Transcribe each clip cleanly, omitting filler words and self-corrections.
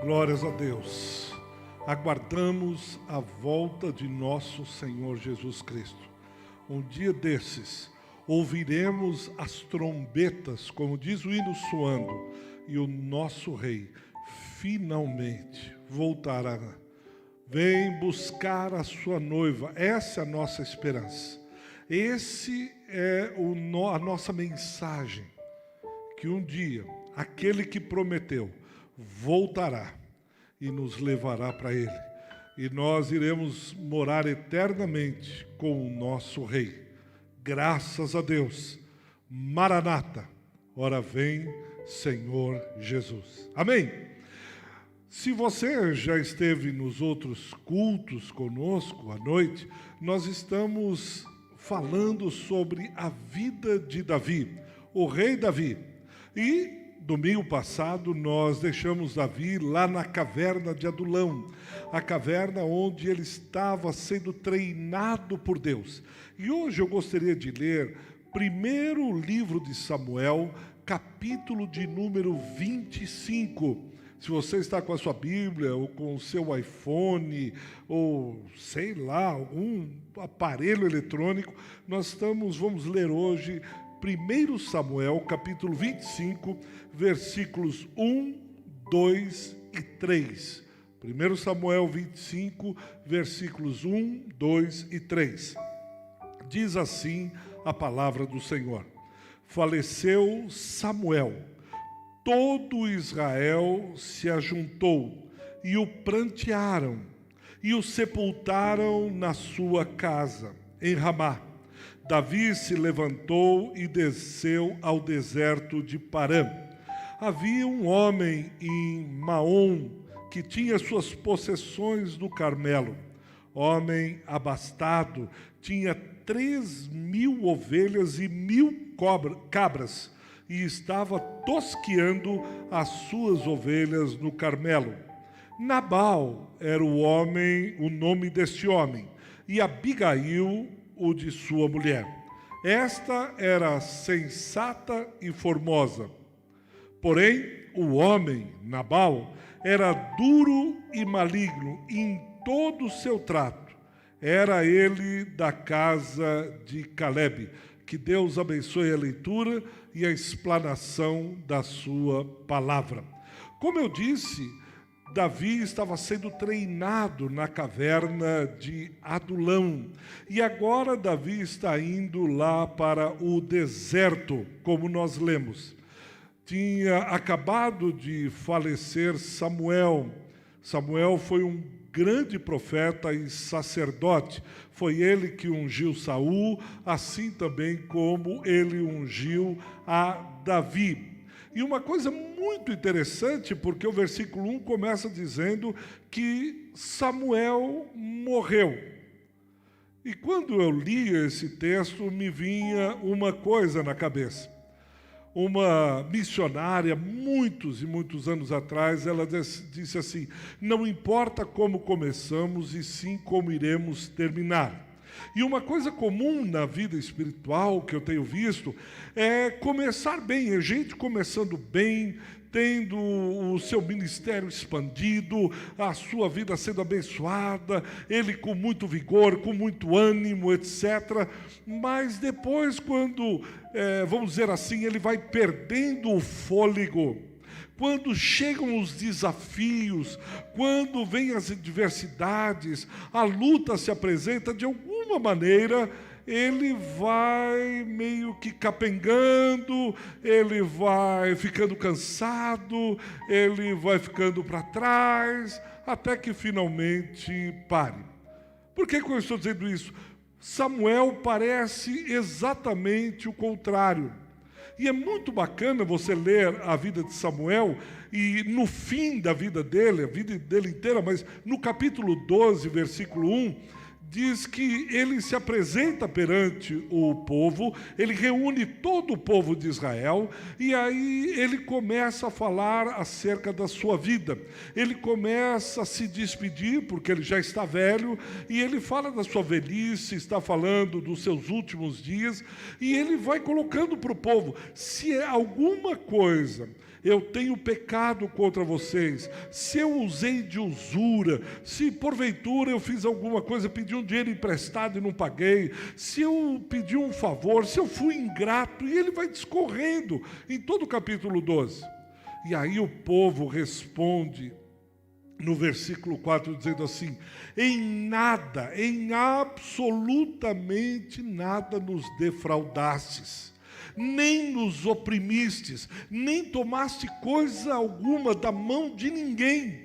Glórias a Deus. Aguardamos a volta de nosso Senhor Jesus Cristo. Um dia desses, ouviremos as trombetas, como diz o hino soando, e o nosso Rei finalmente voltará. Vem buscar a sua noiva. Essa é a nossa esperança. Esse é a nossa mensagem, que um dia aquele que prometeu voltará e nos levará para Ele. E nós iremos morar eternamente com o nosso Rei. Graças a Deus. Maranata. Ora vem, Senhor Jesus. Amém? Se você já esteve nos outros cultos conosco à noite, nós estamos falando sobre a vida de Davi, o rei Davi. E domingo passado nós deixamos Davi lá na caverna de Adulão, a caverna onde ele estava sendo treinado por Deus. E hoje eu gostaria de ler primeiro livro de Samuel, capítulo de número 25. Se você está com a sua Bíblia, ou com o seu iPhone, ou sei lá, algum aparelho eletrônico, vamos ler hoje 1 Samuel, capítulo 25, versículos 1, 2 e 3. 1 Samuel 25, versículos 1, 2 e 3. Diz assim a palavra do Senhor. Faleceu Samuel. Todo Israel se ajuntou e o prantearam e o sepultaram na sua casa, em Ramá. Davi se levantou e desceu ao deserto de Parã. Havia um homem em Maom que tinha suas possessões no Carmelo. Homem abastado, tinha 3.000 ovelhas e 1.000 cabras, e estava tosqueando as suas ovelhas no Carmelo. Nabal era o nome deste homem, e Abigail o de sua mulher. Esta era sensata e formosa. Porém, o homem, Nabal, era duro e maligno em todo o seu trato. Era ele da casa de Calebe. Que Deus abençoe a leitura e a explanação da sua palavra. Como eu disse, Davi estava sendo treinado na caverna de Adulão. E agora Davi está indo lá para o deserto, como nós lemos. Tinha acabado de falecer Samuel. Samuel foi um grande profeta e sacerdote. Foi ele que ungiu Saul, assim também como ele ungiu a Davi. E uma coisa muito interessante, porque o versículo 1 começa dizendo que Samuel morreu. E quando eu lia esse texto, me vinha uma coisa na cabeça. Uma missionária, muitos e muitos anos atrás, ela disse assim: não importa como começamos, e sim como iremos terminar. E uma coisa comum na vida espiritual que eu tenho visto é começar bem, é gente começando bem, tendo o seu ministério expandido, a sua vida sendo abençoada, ele com muito vigor, com muito ânimo, etc. Mas depois, quando, vamos dizer assim, ele vai perdendo o fôlego, quando chegam os desafios, quando vêm as adversidades, a luta se apresenta, de alguma maneira ele vai meio que capengando, ele vai ficando cansado, ele vai ficando para trás, até que finalmente pare. Por que eu estou dizendo isso? Samuel parece exatamente o contrário. E é muito bacana você ler a vida de Samuel, e no fim da vida dele, a vida dele inteira, mas no capítulo 12, versículo 1, diz que ele se apresenta perante o povo, ele reúne todo o povo de Israel, e aí ele começa a falar acerca da sua vida. Ele começa a se despedir, porque ele já está velho, e ele fala da sua velhice, está falando dos seus últimos dias, e ele vai colocando para o povo: se é alguma coisa eu tenho pecado contra vocês. Se eu usei de usura, se porventura eu fiz alguma coisa, pedi um dinheiro emprestado e não paguei, se eu pedi um favor, se eu fui ingrato, e ele vai discorrendo em todo o capítulo 12. E aí o povo responde no versículo 4, dizendo assim: em nada, em absolutamente nada nos defraudastes, nem nos oprimistes, nem tomaste coisa alguma da mão de ninguém.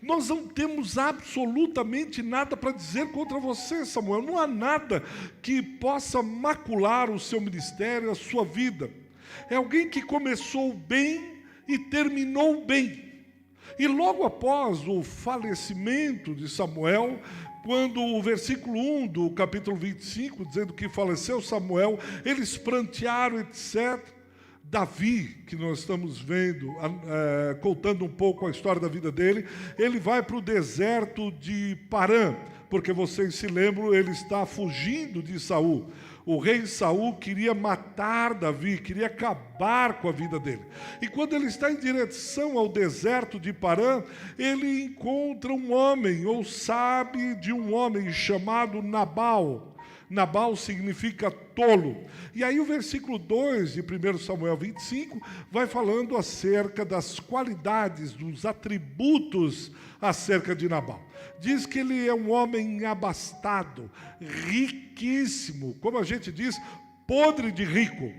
Nós não temos absolutamente nada para dizer contra você, Samuel. Não há nada que possa macular o seu ministério, a sua vida. É alguém que começou bem e terminou bem. E logo após o falecimento de Samuel, quando o versículo 1 do capítulo 25, dizendo que faleceu Samuel, eles prantearam, etc. Davi, que nós estamos vendo, contando um pouco a história da vida dele, ele vai para o deserto de Parã, porque vocês se lembram, ele está fugindo de Saul. O rei Saul queria matar Davi, queria acabar com a vida dele. E quando ele está em direção ao deserto de Parã, ele encontra um homem, ou sabe de um homem chamado Nabal. Nabal significa tolo. E aí o versículo 2 de 1 Samuel 25 vai falando acerca das qualidades, dos atributos acerca de Nabal. Diz que ele é um homem abastado, riquíssimo, como a gente diz, podre de rico.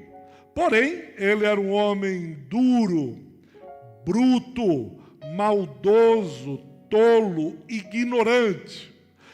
Porém, ele era um homem duro, bruto, maldoso, tolo, ignorante.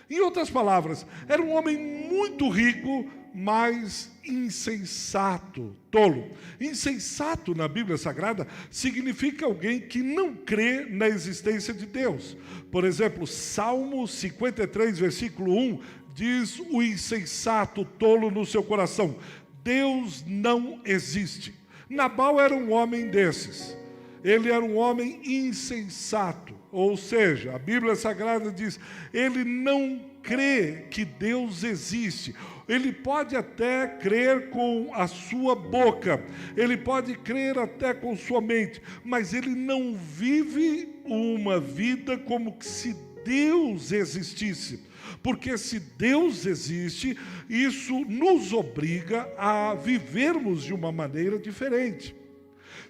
Em outras palavras, era um homem muito rico, mas insensato, tolo. Insensato na Bíblia Sagrada significa alguém que não crê na existência de Deus. Por exemplo, Salmo 53, versículo 1, diz: o insensato tolo no seu coração, Deus não existe. Nabal era um homem desses. Ele era um homem insensato, ou seja, a Bíblia Sagrada diz, ele não crê que Deus existe. Ele pode até crer com a sua boca, ele pode crer até com sua mente, mas ele não vive uma vida como se Deus existisse. Porque se Deus existe, isso nos obriga a vivermos de uma maneira diferente.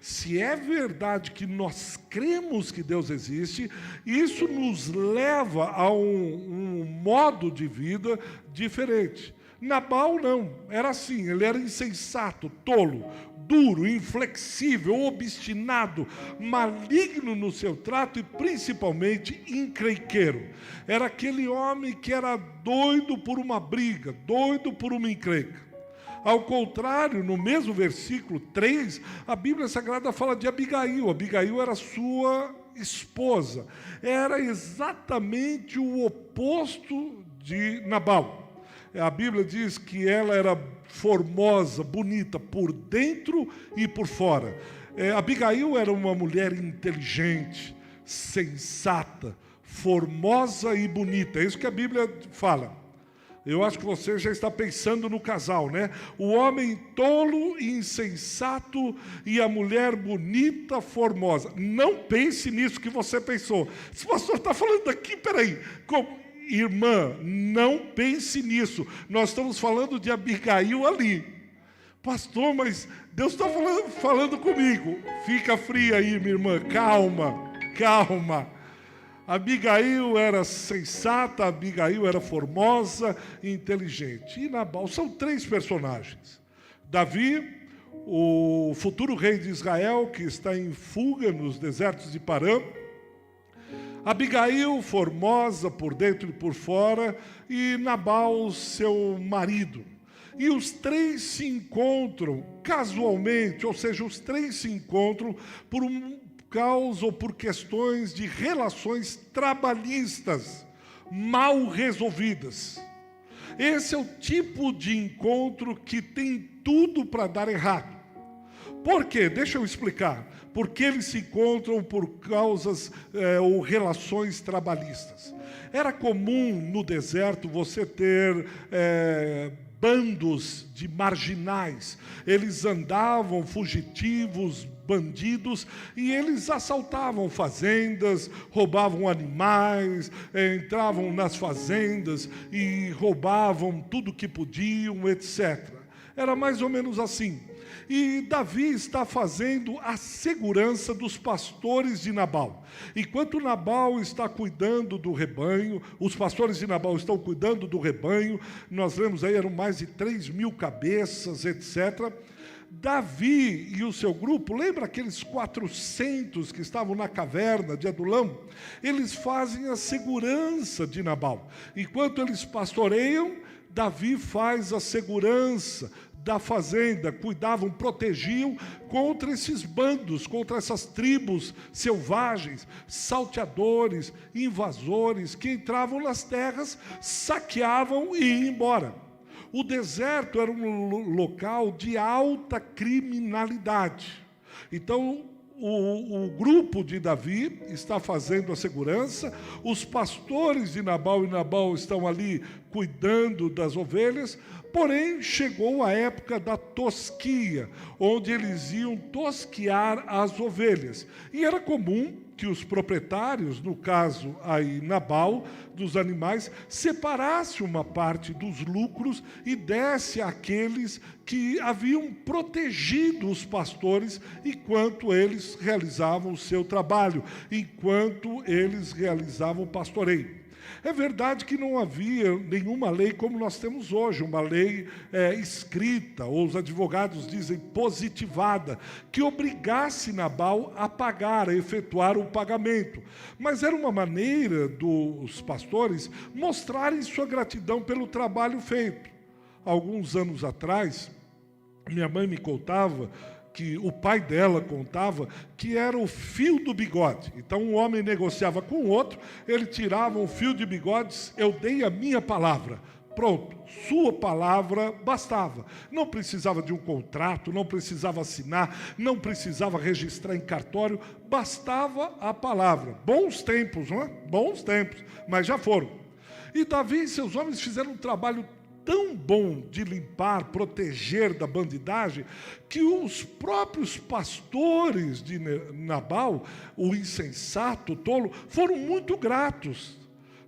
Se é verdade que nós cremos que Deus existe, isso nos leva a um modo de vida diferente. Nabal não, era assim, ele era insensato, tolo, duro, inflexível, obstinado, maligno no seu trato e principalmente encrenqueiro. Era aquele homem que era doido por uma briga, doido por uma encrenca. Ao contrário, no mesmo versículo 3, a Bíblia Sagrada fala de Abigail. Abigail era sua esposa. Era exatamente o oposto de Nabal. A Bíblia diz que ela era formosa, bonita, por dentro e por fora. Abigail era uma mulher inteligente, sensata, formosa e bonita. É isso que a Bíblia fala. Eu acho que você já está pensando no casal, né? O homem tolo e insensato e a mulher bonita, formosa. Não pense nisso que você pensou. Se o pastor está falando aqui, peraí. Irmã, não pense nisso. Nós estamos falando de Abigail ali. Pastor, mas Deus está falando comigo. Fica fria aí, minha irmã. Calma, calma. Abigail era sensata, Abigail era formosa e inteligente. E Nabal, são três personagens. Davi, o futuro rei de Israel, que está em fuga nos desertos de Parã. Abigail, formosa por dentro e por fora. E Nabal, seu marido. E os três se encontram casualmente, ou seja, os três se encontram por causa ou por questões de relações trabalhistas mal resolvidas. Esse é o tipo de encontro que tem tudo para dar errado. Por quê? Deixa eu explicar. Porque eles se encontram por causas ou relações trabalhistas. Era comum no deserto você ter bandos de marginais. Eles andavam fugitivos, bandidos, e eles assaltavam fazendas, roubavam animais, entravam nas fazendas e roubavam tudo que podiam, etc. Era mais ou menos assim. E Davi está fazendo a segurança dos pastores de Nabal. Enquanto Nabal está cuidando do rebanho, os pastores de Nabal estão cuidando do rebanho, nós lemos aí, eram mais de 3.000 cabeças, etc. Davi e o seu grupo, lembra aqueles 400 que estavam na caverna de Adulam? Eles fazem a segurança de Nabal. Enquanto eles pastoreiam, Davi faz a segurança da fazenda, cuidavam, protegiam contra esses bandos, contra essas tribos selvagens, salteadores, invasores, que entravam nas terras, saqueavam e iam embora. O deserto era um local de alta criminalidade. Então, o grupo de Davi está fazendo a segurança, os pastores de Nabal e Nabal estão ali cuidando das ovelhas, porém chegou a época da tosquia, onde eles iam tosquiar as ovelhas. E era comum que os proprietários, no caso aí Nabal, dos animais, separasse uma parte dos lucros e desse àqueles que haviam protegido os pastores enquanto eles realizavam o seu trabalho, enquanto eles realizavam o pastoreio. É verdade que não havia nenhuma lei como nós temos hoje, uma lei escrita, ou os advogados dizem positivada, que obrigasse Nabal a pagar, a efetuar o pagamento. Mas era uma maneira dos pastores mostrarem sua gratidão pelo trabalho feito. Alguns anos atrás, minha mãe me contava que o pai dela contava que era o fio do bigode. Então um homem negociava com o outro, ele tirava um fio de bigodes, eu dei a minha palavra. Pronto, sua palavra bastava. Não precisava de um contrato, não precisava assinar, não precisava registrar em cartório, bastava a palavra. Bons tempos, não é? Bons tempos, mas já foram. E Davi e seus homens fizeram um trabalho tão bom de limpar, proteger da bandidagem, que os próprios pastores de Nabal, o insensato, o tolo, foram muito gratos.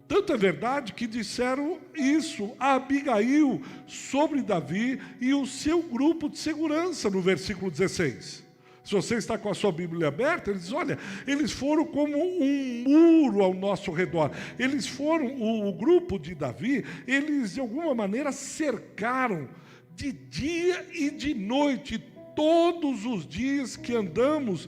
Tanto é verdade que disseram isso a Abigail sobre Davi e o seu grupo de segurança, no versículo 16. Se você está com a sua Bíblia aberta, ele diz, olha, eles foram como um muro ao nosso redor. Eles foram, o grupo de Davi, eles de alguma maneira cercaram de dia e de noite. Todos os dias que andamos,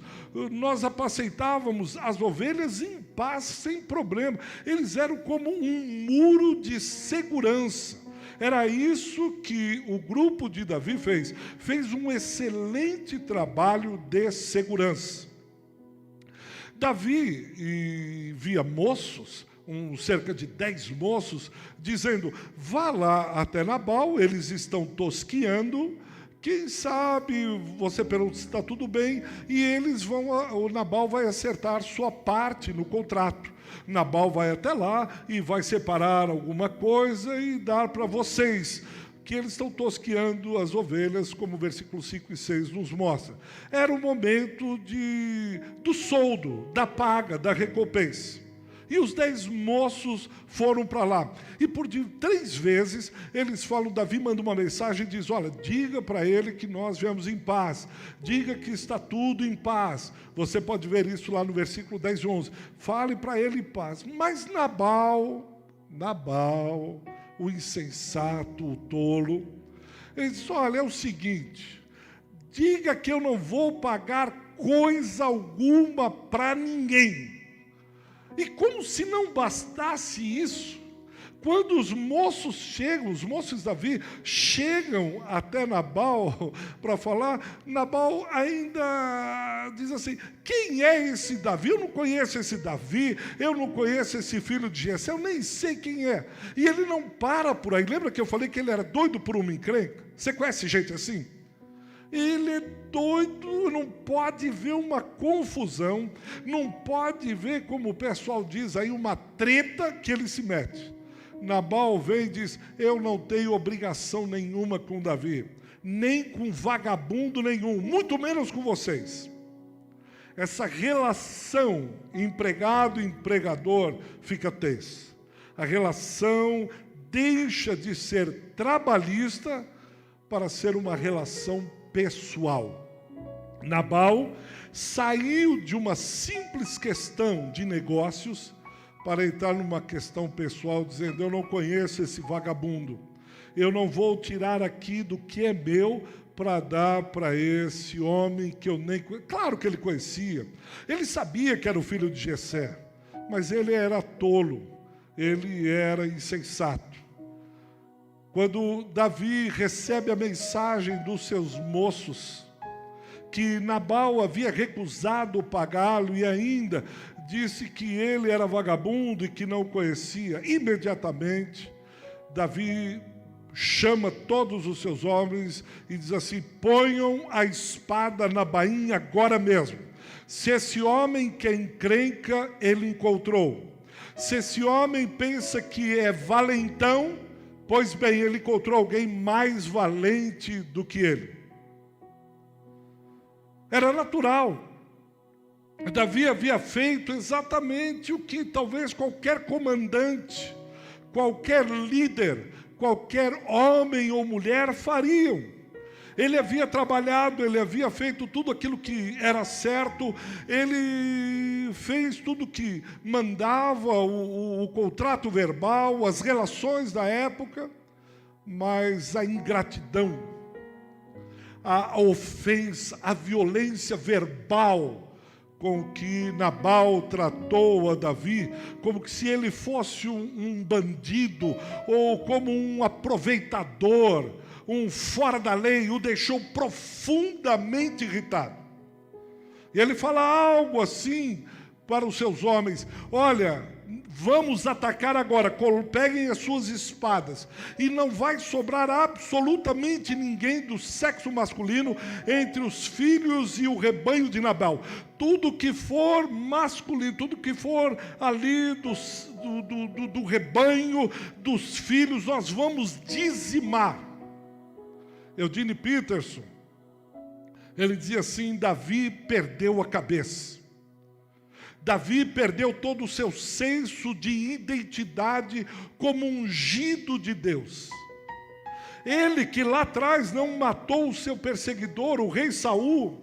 nós apacentávamos as ovelhas em paz, sem problema. Eles eram como um muro de segurança. Era isso que o grupo de Davi fez. Fez um excelente trabalho de segurança. Davi via moços, cerca de 10 moços, dizendo, vá lá até Nabal, eles estão tosquiando, quem sabe você pergunta se está tudo bem, e o Nabal vai acertar sua parte no contrato. Nabal vai até lá e vai separar alguma coisa e dar para vocês, que eles estão tosqueando as ovelhas, como o versículo 5 e 6 nos mostra. Era o momento do soldo, da paga, da recompensa. E os 10 moços foram para lá. E por 3 vezes eles falam, Davi manda uma mensagem e diz, olha, diga para ele que nós viemos em paz. Diga que está tudo em paz. Você pode ver isso lá no versículo 10 e 11. Fale para ele em paz. Mas Nabal, o insensato, o tolo, ele diz, olha, é o seguinte, diga que eu não vou pagar coisa alguma para ninguém. E como se não bastasse isso, quando os moços de Davi chegam até Nabal para falar, Nabal ainda diz assim, quem é esse Davi? Eu não conheço esse Davi, eu não conheço esse filho de Jessé, eu nem sei quem é. E ele não para por aí. Lembra que eu falei que ele era doido por uma encrenca? Você conhece gente assim? Ele é doido, não pode ver uma confusão, não pode ver, como o pessoal diz aí, uma treta que ele se mete. Nabal vem e diz: eu não tenho obrigação nenhuma com Davi, nem com vagabundo nenhum, muito menos com vocês. Essa relação empregado-empregador fica tensa. A relação deixa de ser trabalhista para ser uma relação pessoal. Nabal saiu de uma simples questão de negócios para entrar numa questão pessoal, dizendo: eu não conheço esse vagabundo, eu não vou tirar aqui do que é meu para dar para esse homem que eu nem conheço. Claro que ele conhecia, ele sabia que era o filho de Jessé, mas ele era tolo, ele era insensato. Quando Davi recebe a mensagem dos seus moços, que Nabal havia recusado pagá-lo e ainda disse que ele era vagabundo e que não conhecia, imediatamente Davi chama todos os seus homens e diz assim: ponham a espada na bainha agora mesmo. Se esse homem que é encrenca, ele encontrou. Se esse homem pensa que é valentão, pois bem, ele encontrou alguém mais valente do que ele. Era natural. Davi havia feito exatamente o que talvez qualquer comandante, qualquer líder, qualquer homem ou mulher fariam. Ele havia trabalhado, ele havia feito tudo aquilo que era certo, ele fez tudo que mandava, o contrato verbal, as relações da época, mas a ingratidão, a ofensa, a violência verbal com que Nabal tratou a Davi, como que se ele fosse um bandido, ou como um aproveitador, um fora da lei, o deixou profundamente irritado. E ele fala algo assim para os seus homens: olha, vamos atacar agora, peguem as suas espadas, e não vai sobrar absolutamente ninguém do sexo masculino entre os filhos e o rebanho de Nabal. Tudo que for masculino, tudo que for ali do rebanho, dos filhos, nós vamos dizimar. Eugene Peterson, ele dizia assim: Davi perdeu a cabeça. Davi perdeu todo o seu senso de identidade como ungido de Deus. Ele que lá atrás não matou o seu perseguidor, o rei Saul,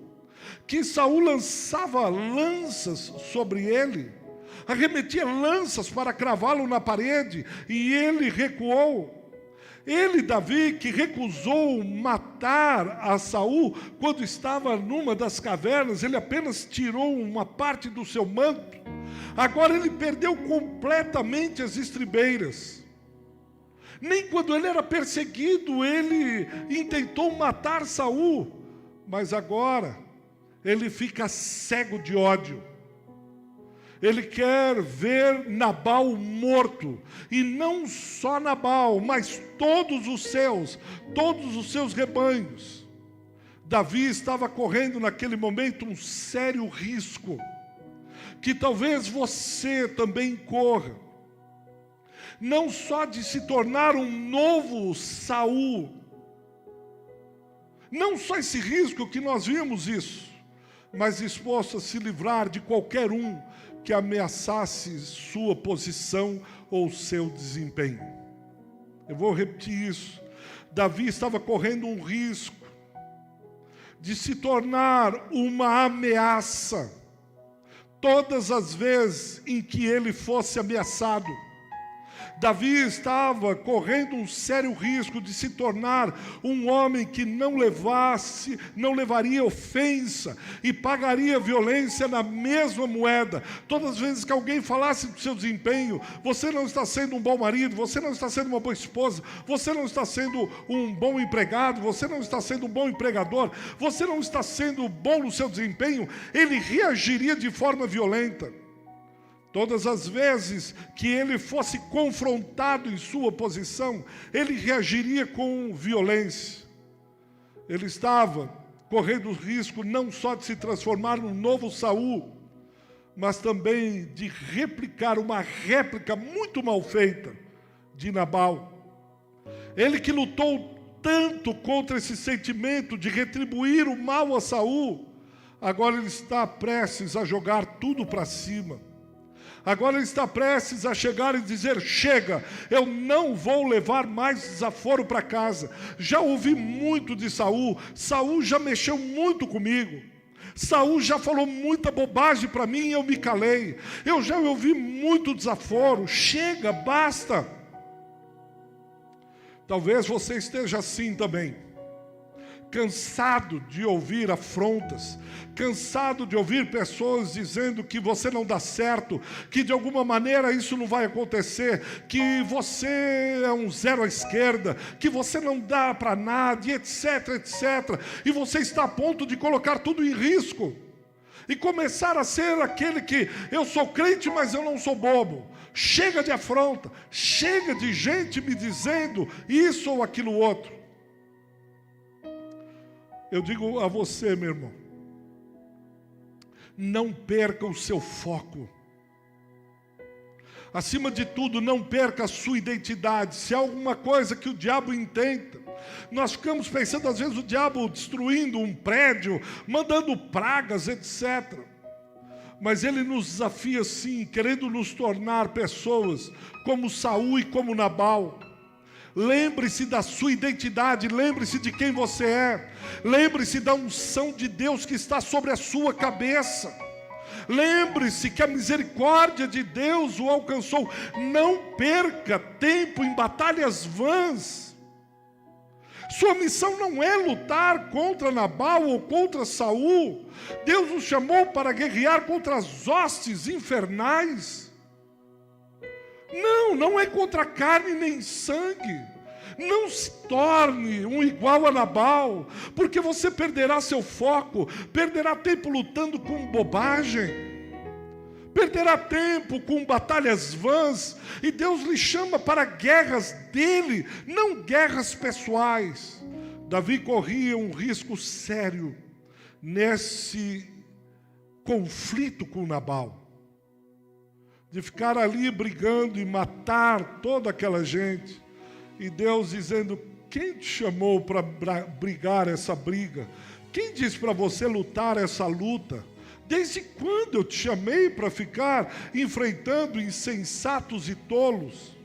que Saul lançava lanças sobre ele, arremetia lanças para cravá-lo na parede, e ele recuou. Ele, Davi, que recusou matar a Saul quando estava numa das cavernas, ele apenas tirou uma parte do seu manto. Agora ele perdeu completamente as estribeiras. Nem quando ele era perseguido, ele intentou matar Saul, mas agora ele fica cego de ódio. Ele quer ver Nabal morto, e não só Nabal, mas todos os seus rebanhos. Davi estava correndo naquele momento um sério risco, que talvez você também corra, não só de se tornar um novo Saul, não só esse risco que nós vimos isso, mas disposto a se livrar de qualquer um que ameaçasse sua posição ou seu desempenho. Eu vou repetir isso. Davi estava correndo um risco de se tornar uma ameaça todas as vezes em que ele fosse ameaçado. Davi estava correndo um sério risco de se tornar um homem que não levaria ofensa e pagaria violência na mesma moeda. Todas as vezes que alguém falasse do seu desempenho: você não está sendo um bom marido, você não está sendo uma boa esposa, você não está sendo um bom empregado, você não está sendo um bom empregador, você não está sendo bom no seu desempenho, ele reagiria de forma violenta. Todas as vezes que ele fosse confrontado em sua posição, ele reagiria com violência. Ele estava correndo o risco não só de se transformar num novo Saul, mas também de replicar uma réplica muito mal feita de Nabal. Ele que lutou tanto contra esse sentimento de retribuir o mal a Saul, agora ele está prestes a jogar tudo para cima. Agora ele está prestes a chegar e dizer: chega, eu não vou levar mais desaforo para casa. Já ouvi muito de Saul, Saul já mexeu muito comigo, Saul já falou muita bobagem para mim e eu me calei. Eu já ouvi muito desaforo, chega, basta. Talvez você esteja assim também, cansado de ouvir afrontas, cansado de ouvir pessoas dizendo que você não dá certo, que de alguma maneira isso não vai acontecer, que você é um zero à esquerda, que você não dá para nada, e etc, etc. E você está a ponto de colocar tudo em risco e começar a ser aquele que eu sou crente, mas eu não sou bobo. Chega de afronta, chega de gente me dizendo isso ou aquilo outro. Eu digo a você, meu irmão, não perca o seu foco. Acima de tudo, não perca a sua identidade. Se há alguma coisa que o diabo intenta, nós ficamos pensando às vezes o diabo destruindo um prédio, mandando pragas, etc. Mas ele nos desafia sim, querendo nos tornar pessoas como Saul e como Nabal. Lembre-se da sua identidade, lembre-se de quem você é, lembre-se da unção de Deus que está sobre a sua cabeça. Lembre-se que a misericórdia de Deus o alcançou. Não perca tempo em batalhas vãs. Sua missão não é lutar contra Nabal ou contra Saul. Deus nos chamou para guerrear contra as hostes infernais. Não é contra carne nem sangue. Não se torne um igual a Nabal, porque você perderá seu foco, perderá tempo lutando com bobagem, perderá tempo com batalhas vãs, e Deus lhe chama para guerras dele, não guerras pessoais. Davi corria um risco sério nesse conflito com Nabal, de ficar ali brigando e matar toda aquela gente. E Deus dizendo: quem te chamou para brigar essa briga? Quem disse para você lutar essa luta? Desde quando eu te chamei para ficar enfrentando insensatos e tolos?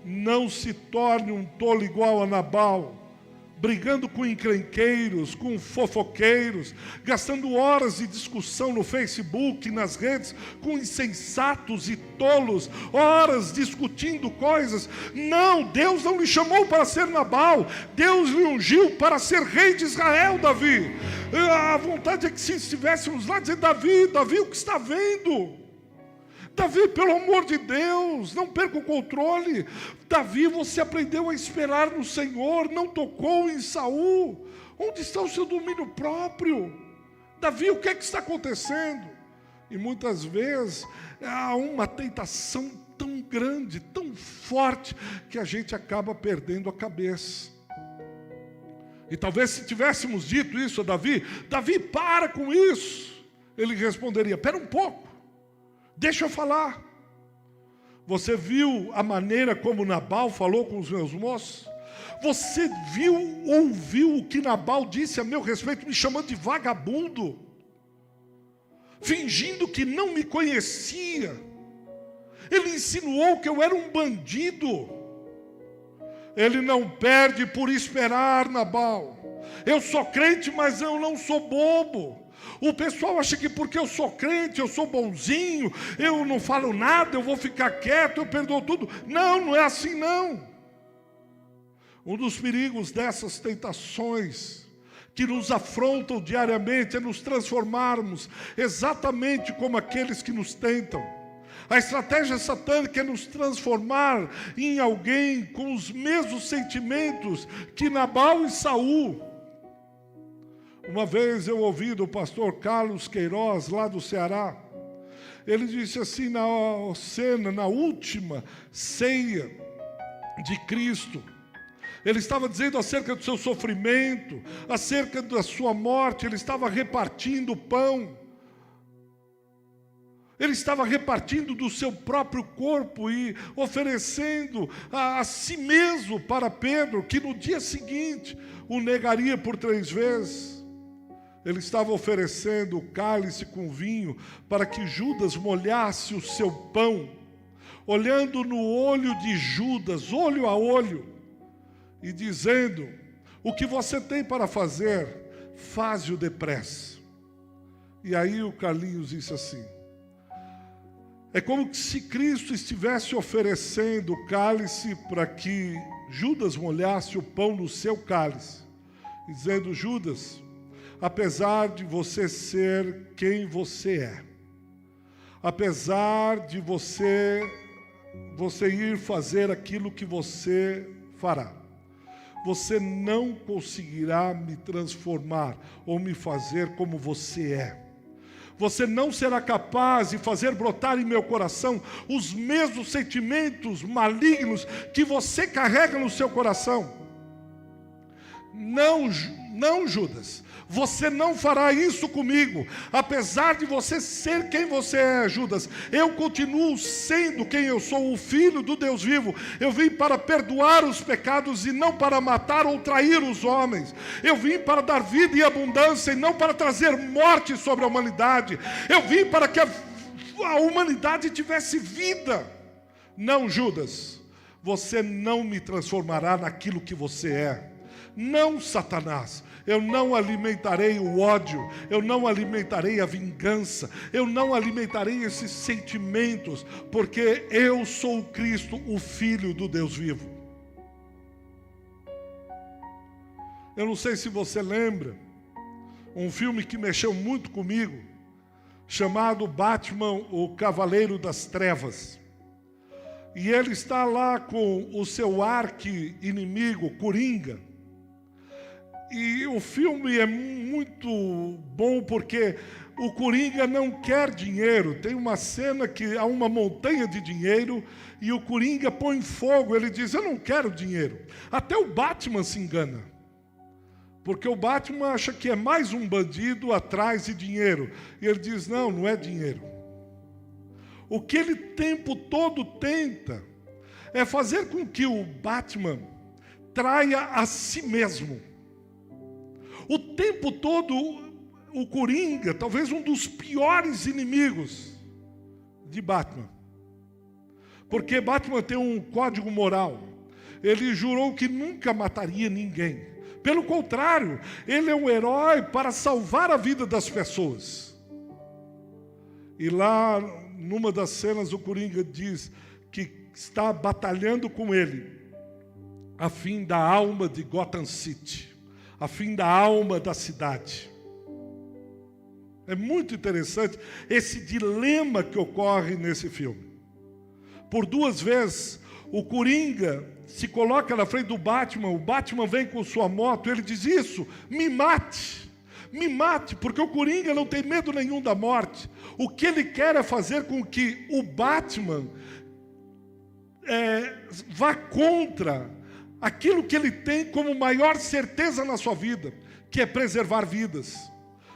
Não se torne um tolo igual a Nabal, brigando com encrenqueiros, com fofoqueiros, gastando horas de discussão no Facebook, nas redes, com insensatos e tolos, horas discutindo coisas. Não, Deus não lhe chamou para ser Nabal, Deus lhe ungiu para ser rei de Israel, Davi. A vontade é que se estivéssemos lá, dizer: Davi, o que está vendo? Davi, pelo amor de Deus, não perca o controle. Davi, você aprendeu a esperar no Senhor, não tocou em Saul. Onde está o seu domínio próprio? Davi, o que é que está acontecendo? E muitas vezes há uma tentação tão grande, tão forte, que a gente acaba perdendo a cabeça. E talvez se tivéssemos dito isso a Davi: Davi, para com isso, ele responderia: espera um pouco, deixa eu falar. Você viu a maneira como Nabal falou com os meus moços? Você ouviu o que Nabal disse a meu respeito, me chamando de vagabundo, fingindo que não me conhecia. Ele insinuou que eu era um bandido. Ele não perde por esperar, Nabal. Eu sou crente, mas eu não sou bobo. O pessoal acha que porque eu sou crente, eu sou bonzinho, eu não falo nada, eu vou ficar quieto, eu perdoo tudo. Não é assim não. Um dos perigos dessas tentações que nos afrontam diariamente é nos transformarmos exatamente como aqueles que nos tentam. A estratégia satânica é nos transformar em alguém com os mesmos sentimentos que Nabal e Saul. Uma vez eu ouvi do pastor Carlos Queiroz, lá do Ceará, ele disse assim na última ceia de Cristo, ele estava dizendo acerca do seu sofrimento, acerca da sua morte, ele estava repartindo o pão. Ele estava repartindo do seu próprio corpo e oferecendo a si mesmo para Pedro, que no dia seguinte o negaria por 3 vezes. Ele estava oferecendo o cálice com vinho para que Judas molhasse o seu pão, olhando no olho de Judas, olho a olho, e dizendo: o que você tem para fazer, faze-o depressa. E aí o Carlinhos disse assim: é como se Cristo estivesse oferecendo o cálice para que Judas molhasse o pão no seu cálice, dizendo: Judas, apesar de você ser quem você é, apesar de você ir fazer aquilo que você fará, você não conseguirá me transformar ou me fazer como você é. Você não será capaz de fazer brotar em meu coração os mesmos sentimentos malignos que você carrega no seu coração. Não, Judas, você não fará isso comigo. Apesar de você ser quem você é, Judas, eu continuo sendo quem eu sou, o Filho do Deus vivo. Eu vim para perdoar os pecados e não para matar ou trair os homens. Eu vim para dar vida e abundância e não para trazer morte sobre a humanidade. Eu vim para que a humanidade tivesse vida. Não, Judas, você não me transformará naquilo que você é. Não, Satanás, eu não alimentarei o ódio, eu não alimentarei a vingança, eu não alimentarei esses sentimentos, porque eu sou o Cristo, o Filho do Deus vivo. Eu não sei se você lembra, um filme que mexeu muito comigo, chamado Batman, o Cavaleiro das Trevas. E ele está lá com o seu arqui-inimigo, Coringa. E o filme é muito bom porque o Coringa não quer dinheiro. Tem uma cena que há uma montanha de dinheiro e o Coringa põe fogo. Ele diz: eu não quero dinheiro. Até o Batman se engana. Porque o Batman acha que é mais um bandido atrás de dinheiro. E ele diz: não, não é dinheiro. O que ele o tempo todo tenta é fazer com que o Batman traia a si mesmo. O tempo todo, o Coringa, talvez um dos piores inimigos de Batman. Porque Batman tem um código moral. Ele jurou que nunca mataria ninguém. Pelo contrário, ele é um herói para salvar a vida das pessoas. E lá, numa das cenas, o Coringa diz que está batalhando com ele a fim da alma de Gotham City, a fim da alma da cidade. É muito interessante esse dilema que ocorre nesse filme. Por 2 vezes, o Coringa se coloca na frente do Batman, o Batman vem com sua moto, ele diz: isso, me mate, porque o Coringa não tem medo nenhum da morte. O que ele quer é fazer com que o Batman vá contra aquilo que ele tem como maior certeza na sua vida, que é preservar vidas.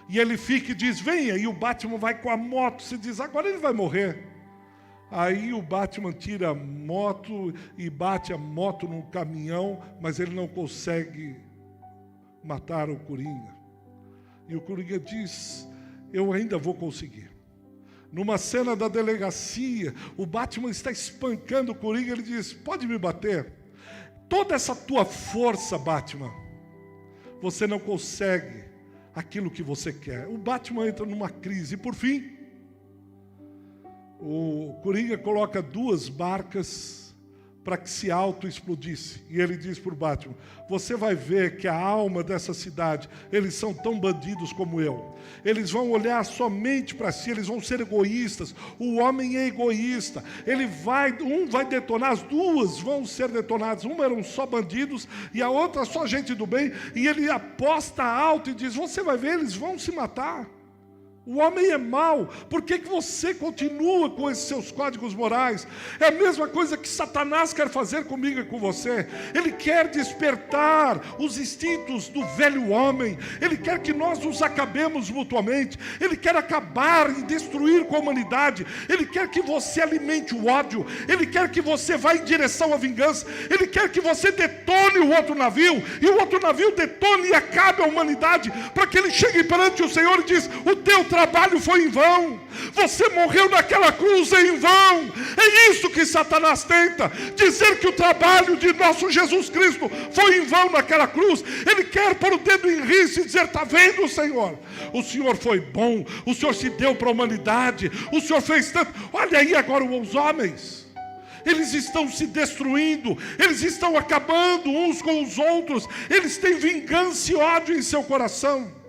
E ele fica e diz: venha, e o Batman vai com a moto, se diz: agora ele vai morrer. Aí o Batman tira a moto e bate a moto num caminhão, mas ele não consegue matar o Coringa. E o Coringa diz: eu ainda vou conseguir. Numa cena da delegacia, o Batman está espancando o Coringa, ele diz: pode me bater. Toda essa tua força, Batman, você não consegue aquilo que você quer. O Batman entra numa crise. E por fim, o Coringa coloca 2 barcas para que se auto-explodisse. E ele diz para o Batman: você vai ver que a alma dessa cidade, eles são tão bandidos como eu. Eles vão olhar somente para si, eles vão ser egoístas. O homem é egoísta. Um vai detonar, as 2 vão ser detonadas. Uma eram só bandidos e a outra só gente do bem. E ele aposta alto e diz: você vai ver, eles vão se matar. O homem é mau. Por que você continua com esses seus códigos morais? É a mesma coisa que Satanás quer fazer comigo e com você. Ele quer despertar os instintos do velho homem. Ele quer que nós nos acabemos mutuamente. Ele quer acabar e destruir com a humanidade. Ele quer que você alimente o ódio. Ele quer que você vá em direção à vingança. Ele quer que você detone o outro navio. E o outro navio detone e acabe a humanidade. Para que ele chegue perante o Senhor e diz: o teu trabalho foi em vão, você morreu naquela cruz em vão. É isso que Satanás tenta, dizer que o trabalho de nosso Jesus Cristo foi em vão naquela cruz. Ele quer pôr o dedo em risco e dizer: está vendo, Senhor? O Senhor foi bom, o Senhor se deu para a humanidade, o Senhor fez tanto. Olha aí agora os homens, eles estão se destruindo, eles estão acabando uns com os outros, eles têm vingança e ódio em seu coração.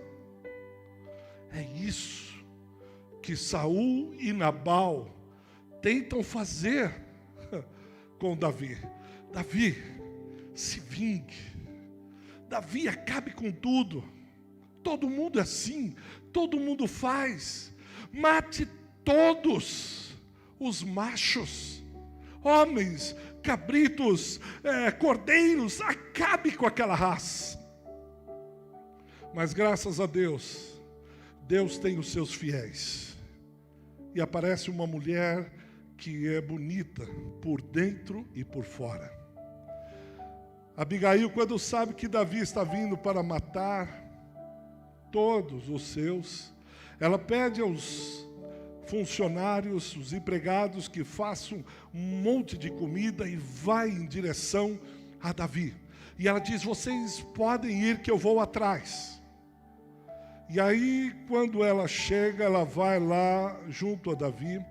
É isso que Saul e Nabal tentam fazer com Davi. Davi, se vingue. Davi, acabe com tudo. Todo mundo é assim, todo mundo faz. Mate todos os machos, homens, cabritos, cordeiros, acabe com aquela raça. Mas graças a Deus, Deus tem os seus fiéis. E aparece uma mulher que é bonita por dentro e por fora. Abigail, quando sabe que Davi está vindo para matar todos os seus, ela pede aos funcionários, os empregados, que façam um monte de comida e vai em direção a Davi. E ela diz: vocês podem ir que eu vou atrás. E aí, quando ela chega, ela vai lá junto a Davi,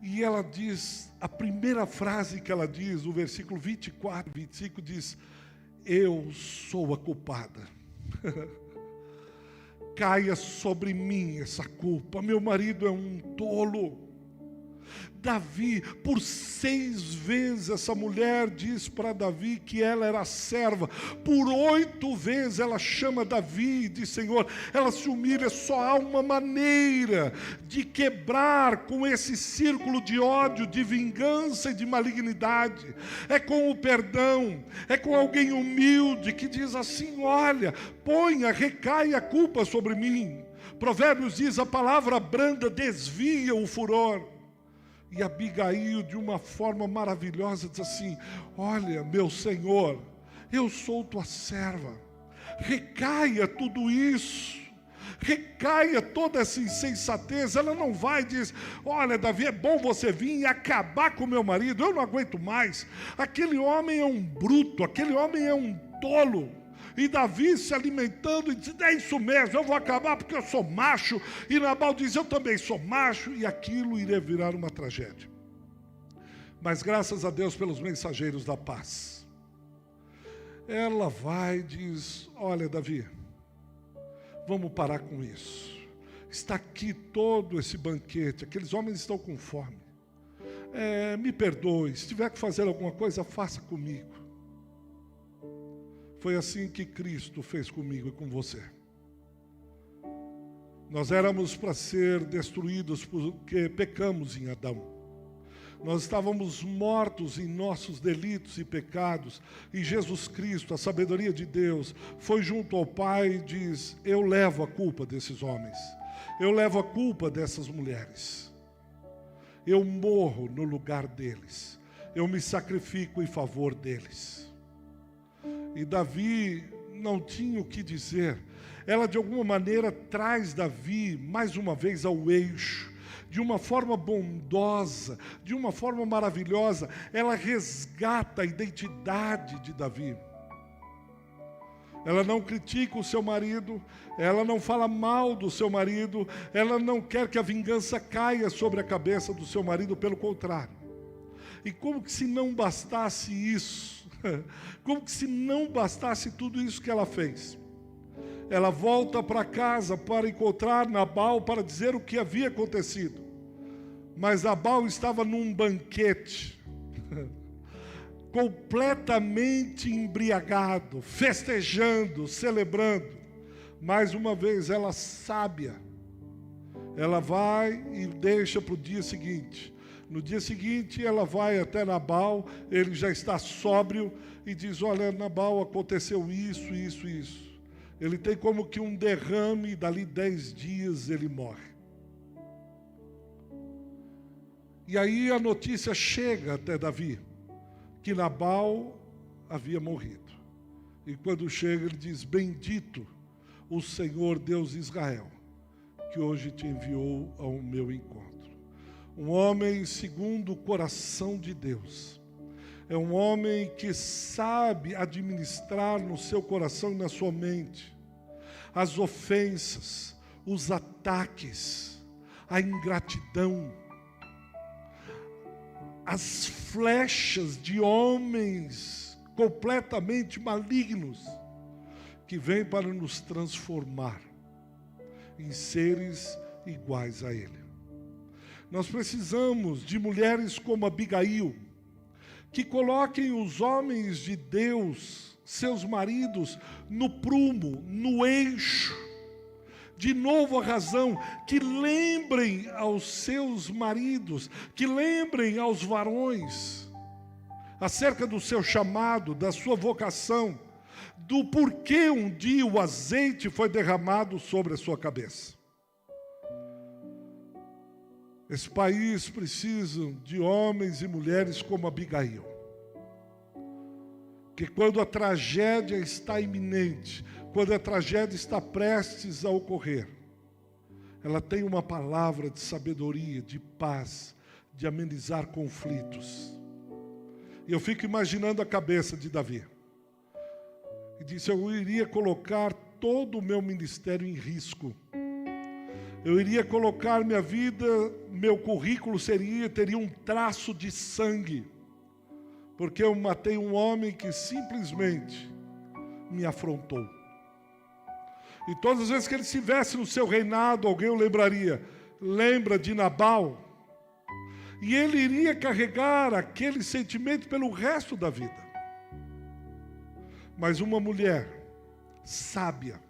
e ela diz, a primeira frase que ela diz, o versículo 24, 25, diz: eu sou a culpada. Caia sobre mim essa culpa, meu marido é um tolo. Davi, por 6 vezes essa mulher diz para Davi que ela era serva. Por 8 vezes ela chama Davi de Senhor. Ela se humilha. Só há uma maneira de quebrar com esse círculo de ódio, de vingança e de malignidade. É com o perdão. É com alguém humilde que diz assim: olha, recai a culpa sobre mim. Provérbios diz: a palavra branda desvia o furor. E Abigail, de uma forma maravilhosa, diz assim: olha, meu Senhor, eu sou tua serva, recaia tudo isso, recaia toda essa insensatez. Ela não vai e diz: olha, Davi, é bom você vir e acabar com meu marido, eu não aguento mais, aquele homem é um bruto, aquele homem é um tolo. E Davi se alimentando e diz: é isso mesmo, eu vou acabar porque eu sou macho. E Nabal diz: eu também sou macho. E aquilo iria virar uma tragédia. Mas graças a Deus pelos mensageiros da paz, ela vai e diz: olha, Davi, vamos parar com isso. Está aqui todo esse banquete, aqueles homens estão com fome. Me perdoe, se tiver que fazer alguma coisa, faça comigo. Foi assim que Cristo fez comigo e com você. Nós éramos para ser destruídos porque pecamos em Adão. Nós estávamos mortos em nossos delitos e pecados. E Jesus Cristo, a sabedoria de Deus, foi junto ao Pai e diz: eu levo a culpa desses homens. Eu levo a culpa dessas mulheres. Eu morro no lugar deles. Eu me sacrifico em favor deles. E Davi não tinha o que dizer. Ela de alguma maneira traz Davi mais uma vez ao eixo. De uma forma bondosa, de uma forma maravilhosa, ela resgata a identidade de Davi. Ela não critica o seu marido, ela não fala mal do seu marido, ela não quer que a vingança caia sobre a cabeça do seu marido, pelo contrário. E como que se não bastasse isso, como que se não bastasse tudo isso que ela fez, ela volta para casa para encontrar Nabal, para dizer o que havia acontecido. Mas Nabal estava num banquete, completamente embriagado, festejando, celebrando. Mais uma vez, ela sábia, ela vai e deixa para o dia seguinte. No dia seguinte, ela vai até Nabal, ele já está sóbrio, e diz: olha, Nabal, aconteceu isso, isso, isso. Ele tem como que um derrame, e dali 10 dias ele morre. E aí a notícia chega até Davi, que Nabal havia morrido. E quando chega, ele diz: bendito o Senhor Deus de Israel, que hoje te enviou ao meu encontro. Um homem segundo o coração de Deus. É um homem que sabe administrar no seu coração e na sua mente as ofensas, os ataques, a ingratidão, as flechas de homens completamente malignos que vêm para nos transformar em seres iguais a Ele. Nós precisamos de mulheres como Abigail, que coloquem os homens de Deus, seus maridos, no prumo, no eixo. De novo a razão, que lembrem aos seus maridos, que lembrem aos varões, acerca do seu chamado, da sua vocação, do porquê um dia o azeite foi derramado sobre a sua cabeça. Esse país precisa de homens e mulheres como Abigail, que quando a tragédia está iminente, quando a tragédia está prestes a ocorrer, ela tem uma palavra de sabedoria, de paz, de amenizar conflitos. E eu fico imaginando a cabeça de Davi. E disse: eu iria colocar todo o meu ministério em risco. Eu iria colocar minha vida, meu currículo teria um traço de sangue, porque eu matei um homem que simplesmente me afrontou. E todas as vezes que ele estivesse no seu reinado, alguém o lembraria: lembra de Nabal? E ele iria carregar aquele sentimento pelo resto da vida. Mas uma mulher sábia,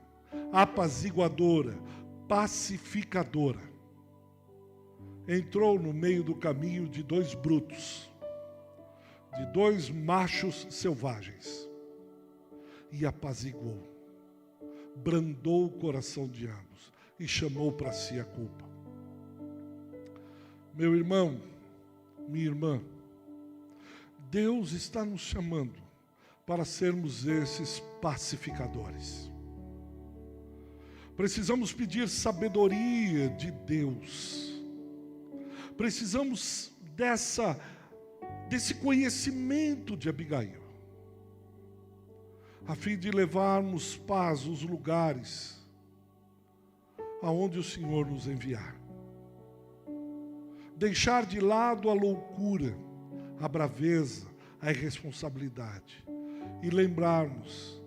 apaziguadora, pacificadora, entrou no meio do caminho de 2 brutos, de 2 machos selvagens, e apaziguou, brandou o coração de ambos e chamou para si a culpa. Meu irmão, minha irmã, Deus está nos chamando para sermos esses pacificadores. Precisamos pedir sabedoria de Deus. Precisamos desse conhecimento de Abigail, a fim de levarmos paz aos lugares aonde o Senhor nos enviar. Deixar de lado a loucura, a braveza, a irresponsabilidade e lembrarmos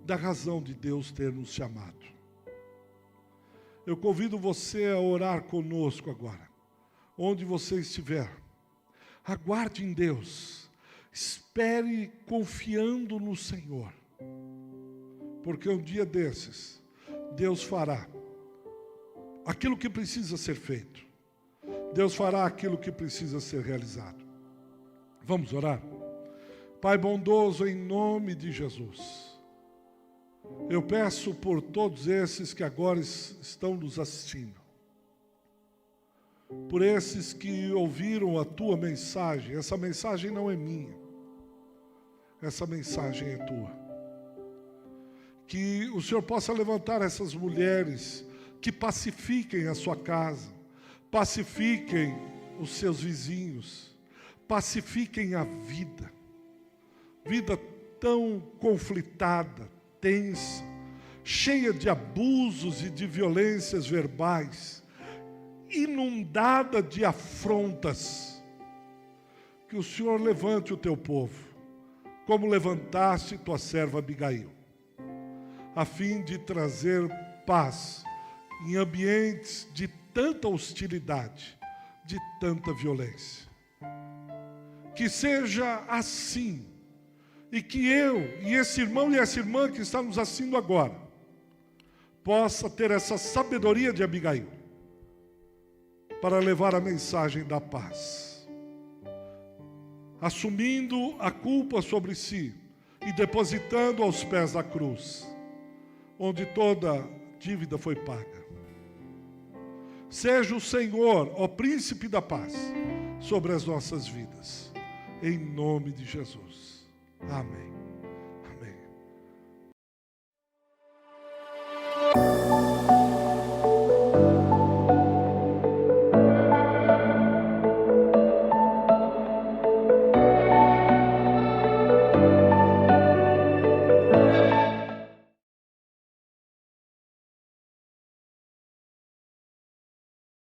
da razão de Deus ter nos chamado. Eu convido você a orar conosco agora, onde você estiver. Aguarde em Deus, espere confiando no Senhor, porque um dia desses, Deus fará aquilo que precisa ser feito. Deus fará aquilo que precisa ser realizado. Vamos orar? Pai bondoso, em nome de Jesus, eu peço por todos esses que agora estão nos assistindo, por esses que ouviram a tua mensagem. Essa mensagem não é minha, essa mensagem é tua. Que o Senhor possa levantar essas mulheres que pacifiquem a sua casa, pacifiquem os seus vizinhos, pacifiquem a vida tão conflitada, tensa, cheia de abusos e de violências verbais, inundada de afrontas. Que o Senhor levante o teu povo, como levantaste tua serva Abigail, a fim de trazer paz em ambientes de tanta hostilidade, de tanta violência. Que seja assim, e que eu, e esse irmão e essa irmã que está nos assistindo agora, possa ter essa sabedoria de Abigail, para levar a mensagem da paz, assumindo a culpa sobre si e depositando aos pés da cruz, onde toda dívida foi paga. Seja o Senhor, ó Príncipe da Paz, sobre as nossas vidas, em nome de Jesus. Amém.